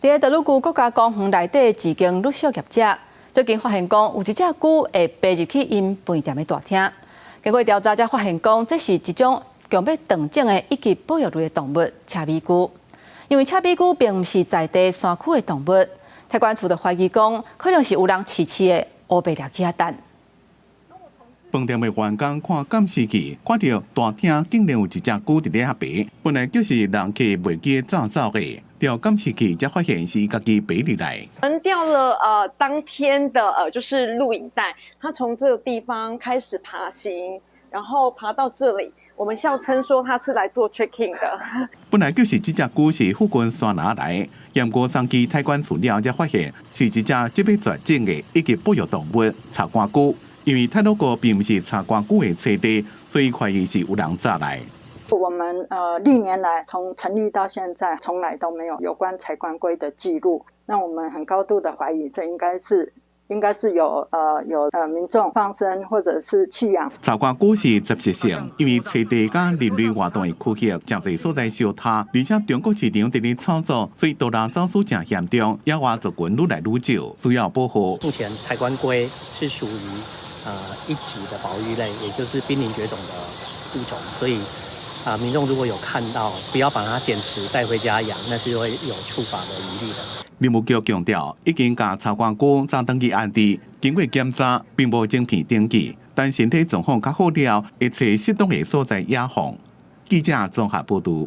在德鲁古国家公园内底自经绿色业者，最近发现讲有一只龟会爬入去因饭店的大厅。经过调查，才发现讲这是一种强要断种的一级保育类的动物——赤尾龟。因为赤尾龟并不是在地山区的动物，台管处就怀疑讲可能是有人饲的乌白掠起蛋。 饭店的员工看监视器，看到大厅竟然有一只龟伫咧遐爬，本来就是人客袂记走的，调监视器才发现是家己爬入来。我们调了当天的就是录影带，它从这个地方开始爬行，然后爬到这里，我们笑称说它是来做 check-in 的。本来就是这只龟是附近山拿来，验过送去台管处了才发现是一只即要绝种的一级保育动物茶瓜龟。 因为太多个并不是茶瓜龟的栖地，所以怀疑是有人炸来。我们历年来从成立到现在，从来都没有关柴棺龟的记录，那我们很高度的怀疑，这应该是有民众放生或者是弃养。茶瓜龟是杂食性，因为栖地甲人类活动的区域真侪所在小塌，而且中国市场伫咧操作，所以盗人走私正严重，野外族群愈来愈少，需要保护。目前柴棺龟是属于一级的保育类，也就是濒临绝种的物种，所以民众如果有看到，不要把它捡拾带回家养，那是会有处罚的疑虑的。林务局强调，已经将茶瓜龟暂登记案底，经过检查，并无整片登记，但身体状况较好了，会找适当的所在野放。记者综合报道。